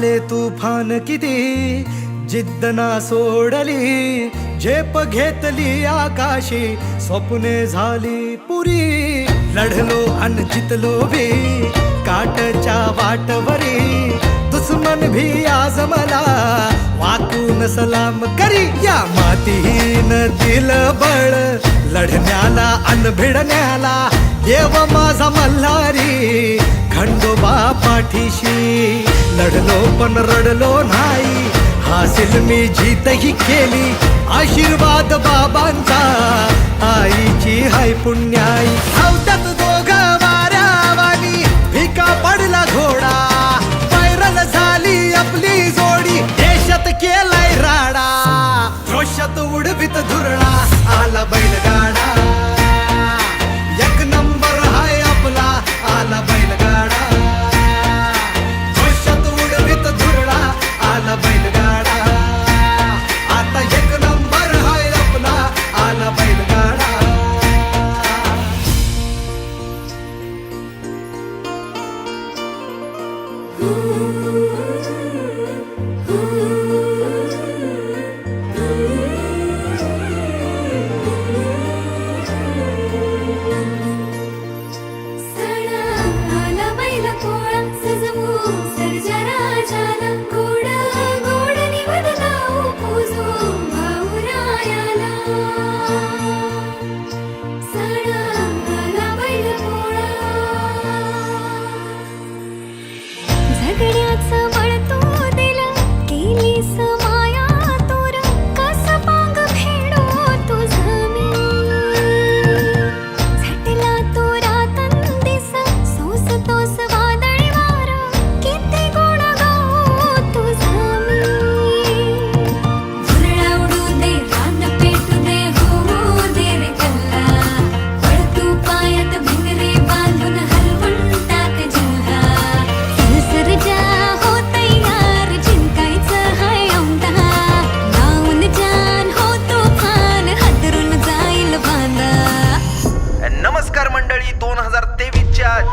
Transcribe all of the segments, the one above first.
आले तुफान किती, जिद्द ना सोडली, झेप घेतली आकाशी, स्वप्ने झाली पुरी. लढलो अन जितलो भी काटच्या वाटवरी, दुश्मन भी आज मला वाकून सलाम करी. या मातीहीन दिल बळ लढण्याला अन भिडण्याला, देव माझा मल्हारी खंडोबा पाठीशी. लढलो पण रडलो नाही, हासिल मी जीतही केली, आशीर्वाद बाबांचा आईची हाय पुण्याई. धावतात दोघं वाऱ्यावानी, भिका पडला घोडा, व्हायरल झाली आपली जोडी, देशात केलाय राडा, जोशात उडवीत धुरळा, आला बैलगाडा. एक नंबर हाय आपला, आला बैलगाडा, जोशात उडवीत धुरळा, आला बैलगाडा. आता एक नंबर हाय आपला, आला बैलगाडा.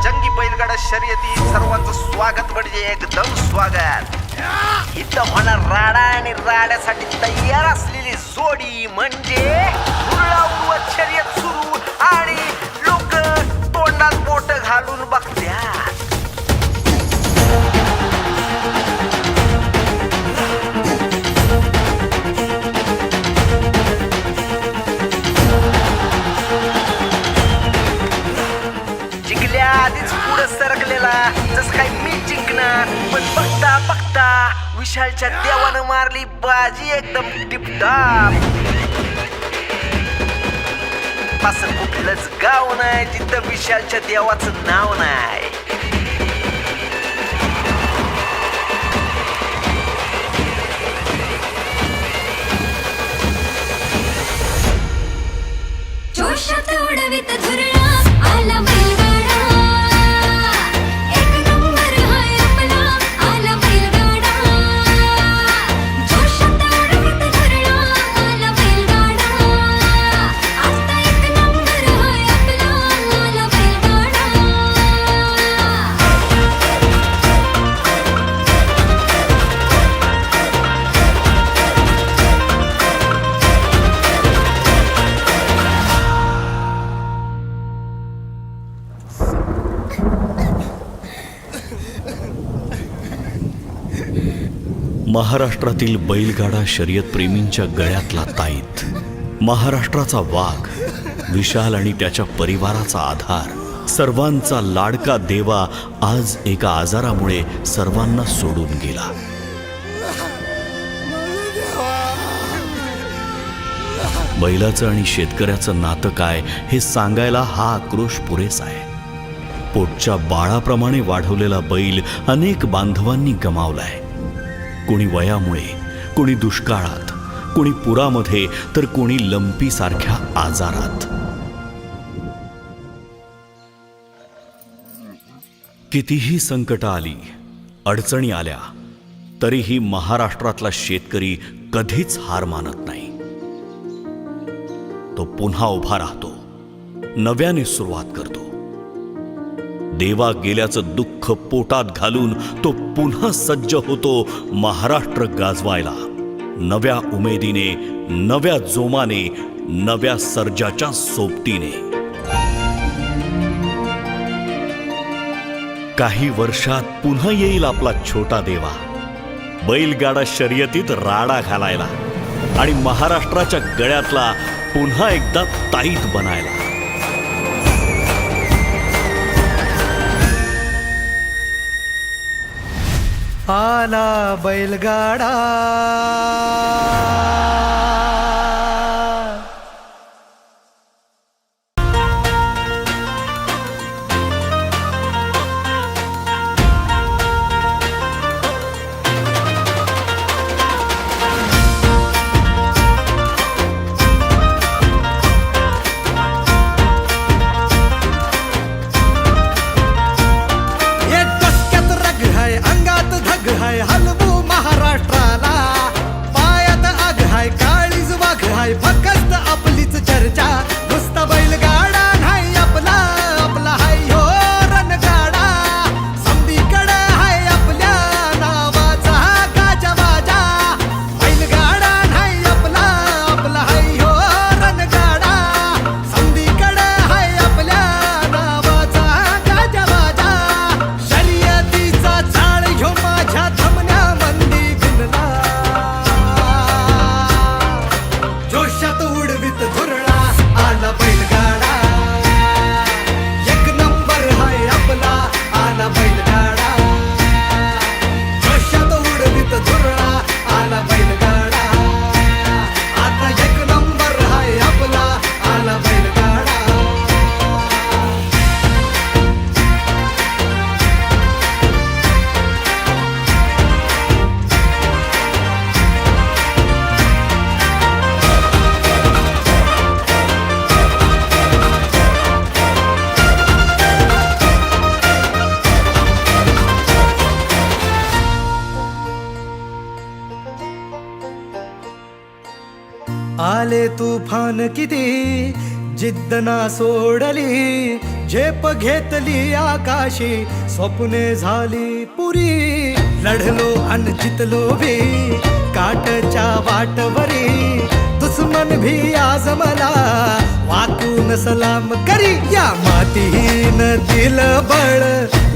जंगी बैलगाडा शर्यती सर्वांचं स्वागत म्हणजे एकदम स्वागत. इथं होणार राडा आणि राड्यासाठी तयार असलेली जोडी म्हणजे उडवाउडवत शर्यत सुरू आणि लोक तोंडात बोट घालून बघतात. आधीच पुढे सरकलेला जस काय मी जिंकणार, पण बघता बघता विशालच्या देवानं मारली बाजी एकदम टिपटाप. असं कुठलंच गाव नाही जिथं विशालच्या देवाचं नाव नाही. जोशात उडवीत धुरळा, आला बैलगाडा. महाराष्ट्रातील बैलगाडा शर्यत प्रेमींच्या गळ्यातला ताईत, महाराष्ट्राचा वाघ, विशाल आणि त्याच्या परिवाराचा आधार, सर्वांचा लाडका देवा आज एका आजारामुळे सर्वांना सोडून गेला. बैलाचं आणि शेतकऱ्याचं नातं काय हे सांगायला हा आक्रोश पुरेसा आहे. पोटच्या बाळाप्रमाणे वाढवलेला बैल अनेक बांधवांनी गमावलाय. कोणी वयामुळे, कोणी दुष्काळात, कोणी पुरामध्ये, तर कोणी लंपी सारख्या आजारात. कितीही संकट आली, अडचणी आल्या, तरीही महाराष्ट्रातला शेतकरी कधीच हार मानत नाही. तो पुन्हा उभा राहतो, नव्याने सुरुवात करतो. देवा गेल्याचं दुःख पोटात घालून तो पुन्हा सज्ज होतो महाराष्ट्र गाजवायला, नव्या उमेदीने, नव्या जोमाने, नव्या सर्जाच्या सोबतीने. काही वर्षात पुन्हा येईल आपला छोटा देवा, बैलगाडा शर्यतीत राडा घालायला आणि महाराष्ट्राच्या गळ्यातला पुन्हा एकदा ताईत बनायला. आला बैलगाडा, हलवू महाराष्ट्राला, पायात आग हाय, काळीज वाघ हाय, फक्त आपलीच चर्चा. नुसता बैलगाडा नाही आपला, आपला हाय हो रणगाडा. समदीकडे हाय आपल्या नावाचा गाजवाजा. बैलगाडा नाही आपला, आपला हाय हो रणगाडा. समदीकडे हाय आपल्या नावाचा गाजवाजा. शर्यतीचा चाळ ह्यो माझ्या थमण्या मंदी गुणला. जोशात उडवीत धुरळा, आला बैलगाडा. एक नंबर हाय आपला, आला बैलगाडा. जोशात उडवीत धुरळा, आला बैलगाडा. आता एक नंबर हाय आपला, आला बैलगाडा. आले तुफान किती, जिद्द ना सोडली, झेप घेतली आकाशी, स्वप्ने झाली पुरी. लढलो अन जितलो भी काटच्या वाटवरी. दुश्मन भी आज मला वाकून सलाम करी. या मातीहीन दिल बळ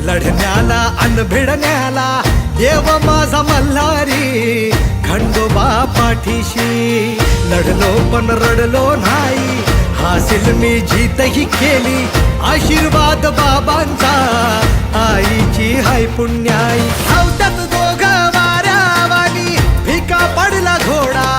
लढण्याला अन भिडण्याला. देव माझा मल्हारी, खंडोबा पाठीशी. लढलो पण रडलो नाही, हासिल मी जीतही केली. आशीर्वाद बाबांचा, आईची हाय पुण्याई. धावतात दोघं वाऱ्यावानी, फिका पडला घोडा.